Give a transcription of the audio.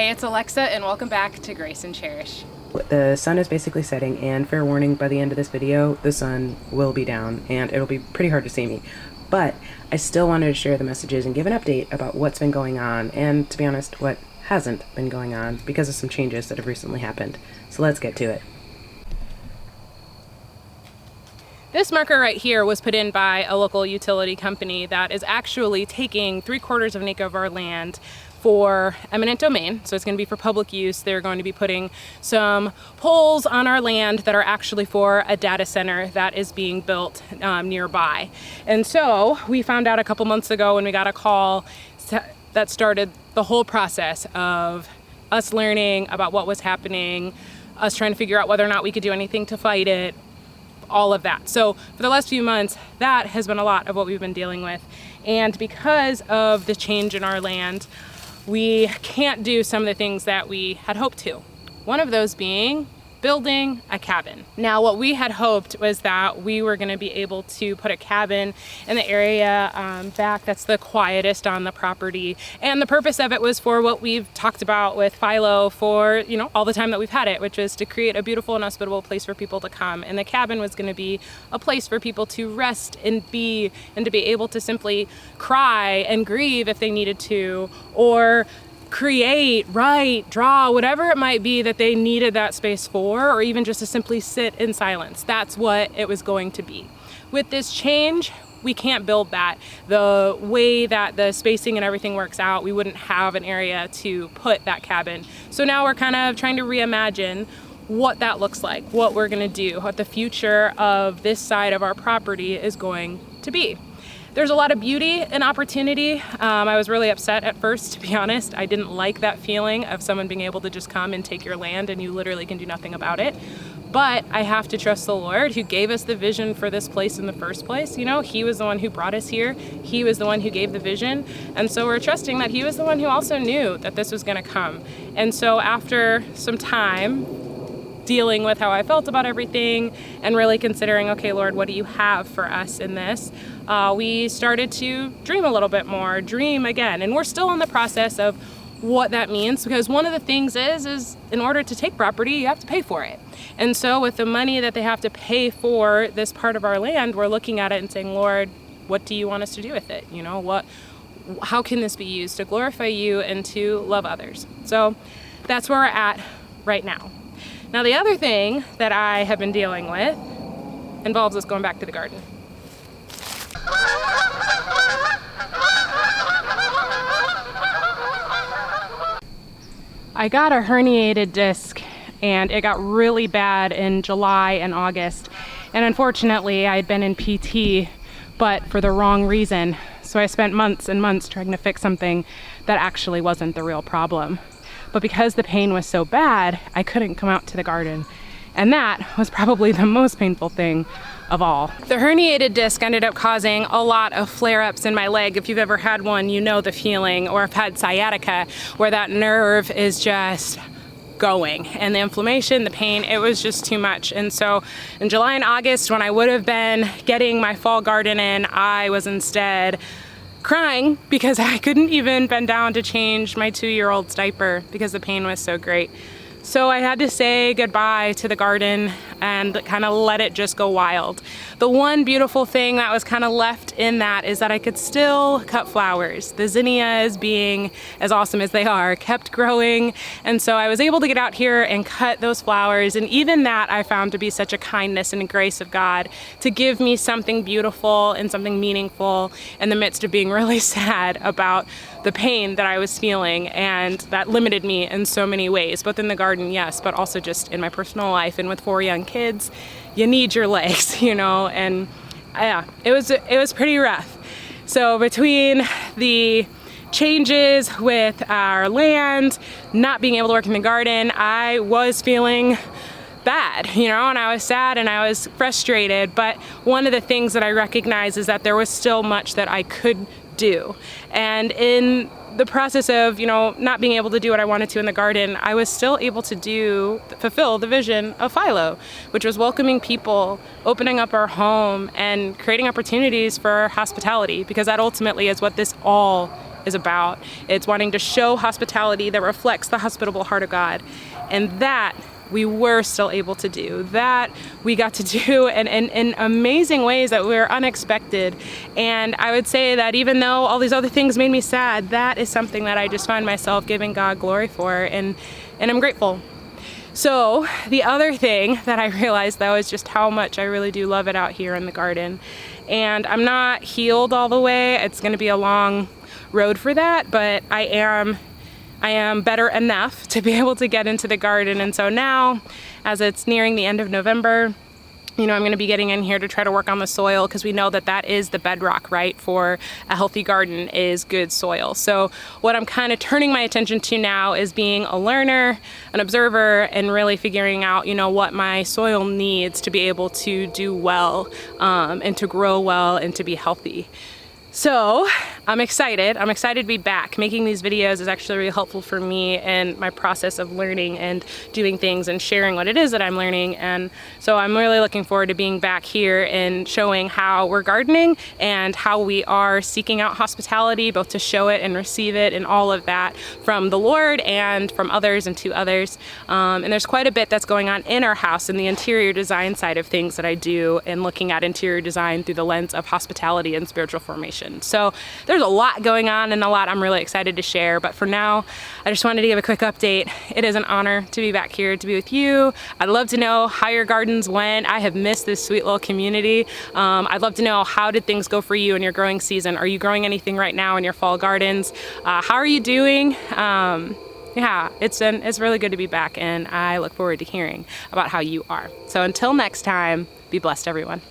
Hey, it's Alexa, and welcome back to Grace and Cherish. The sun is basically setting, and fair warning, by the end of this video, the sun will be down, and it'll be pretty hard to see me. But I still wanted to share the messages and give an update about what's been going on, and to be honest, what hasn't been going on because of some changes that have recently happened. So let's get to it. This marker right here was put in by a local utility company that is actually taking 3/4 of an acre of our land for eminent domain. So it's going to be for public use. They're going to be putting some poles on our land that are actually for a data center that is being built nearby. And so we found out a couple months ago when we got a call that started the whole process of us learning about what was happening, us trying to figure out whether or not we could do anything to fight it, all of that. So for the last few months, that has been a lot of what we've been dealing with. And because of the change in our land, we can't do some of the things that we had hoped to. One of those being building a cabin. Now, what we had hoped was that we were going to be able to put a cabin in the area back that's the quietest on the property. And the purpose of it was for what we've talked about with Philo for, all the time that we've had it, which is to create a beautiful and hospitable place for people to come. And the cabin was going to be a place for people to rest and to be able to simply cry and grieve if they needed to, or create, write, draw, whatever it might be that they needed that space for, or even just to simply sit in silence. That's what it was going to be. With this change, we can't build that. The way that the spacing and everything works out, we wouldn't have an area to put that cabin. So now we're kind of trying to reimagine what that looks like, what we're gonna do, what the future of this side of our property is going to be. There's a lot of beauty and opportunity. I was really upset at first, to be honest. I didn't like that feeling of someone being able to just come and take your land and you literally can do nothing about it. But I have to trust the Lord who gave us the vision for this place in the first place. He was the one who brought us here. He was the one who gave the vision. And so we're trusting that he was the one who also knew that this was gonna come. And so after some time dealing with how I felt about everything and really considering, okay, Lord, what do you have for us in this? We started to dream a little bit more, dream again. And we're still in the process of what that means, because one of the things is in order to take property, you have to pay for it. And so with the money that they have to pay for this part of our land, we're looking at it and saying, Lord, what do you want us to do with it? How can this be used to glorify you and to love others? So that's where we're at right now. Now, the other thing that I have been dealing with involves us going back to the garden. I got a herniated disc and it got really bad in July and August. And unfortunately, I had been in PT, but for the wrong reason. So I spent months and months trying to fix something that actually wasn't the real problem. But because the pain was so bad, I couldn't come out to the garden. And that was probably the most painful thing of all. The herniated disc ended up causing a lot of flare-ups in my leg. If you've ever had one, you know the feeling, or I've had sciatica, where that nerve is just going. And the inflammation, the pain, it was just too much. And so in July and August, when I would have been getting my fall garden in, I was instead crying because I couldn't even bend down to change my 2-year-old's diaper because the pain was so great. So I had to say goodbye to the garden and kind of let it just go wild. The one beautiful thing that was kind of left in that is that I could still cut flowers. The zinnias, being as awesome as they are, kept growing. And so I was able to get out here and cut those flowers. And even that I found to be such a kindness and a grace of God to give me something beautiful and something meaningful in the midst of being really sad about the pain that I was feeling, and that limited me in so many ways, both in the garden, yes, but also just in my personal life. And with 4 young kids, you need your legs, and yeah, it was pretty rough. So between the changes with our land, not being able to work in the garden, I was feeling bad, and I was sad and I was frustrated. But one of the things that I recognize is that there was still much that I could do. And in the process of, not being able to do what I wanted to in the garden, I was still able to fulfill the vision of Philo, which was welcoming people, opening up our home, and creating opportunities for hospitality, because that ultimately is what this all is about. It's wanting to show hospitality that reflects the hospitable heart of God. And that we were still able to do. That we got to do in amazing ways that were unexpected. And I would say that even though all these other things made me sad, that is something that I just find myself giving God glory for, and I'm grateful. So the other thing that I realized, though, is just how much I really do love it out here in the garden. And I'm not healed all the way. It's going to be a long road for that, but I am better enough to be able to get into the garden. And so now, as it's nearing the end of November, I'm going to be getting in here to try to work on the soil, because we know that that is the bedrock, right, for a healthy garden is good soil. So what I'm kind of turning my attention to now is being a learner, an observer, and really figuring out, what my soil needs to be able to do well, and to grow well and to be healthy. So I'm excited to be back. Making these videos is actually really helpful for me in my process of learning and doing things and sharing what it is that I'm learning. And so I'm really looking forward to being back here and showing how we're gardening and how we are seeking out hospitality, both to show it and receive it and all of that from the Lord and from others and to others. And there's quite a bit that's going on in our house in the interior design side of things that I do, and looking at interior design through the lens of hospitality and spiritual formation. So there's a lot going on and a lot I'm really excited to share. But for now, I just wanted to give a quick update. It is an honor to be back here to be with you. I'd love to know how your gardens went. I have missed this sweet little community. I'd love to know, how did things go for you in your growing season? Are you growing anything right now in your fall gardens? How are you doing? Yeah, it's really good to be back, and I look forward to hearing about how you are. So until next time, be blessed, everyone.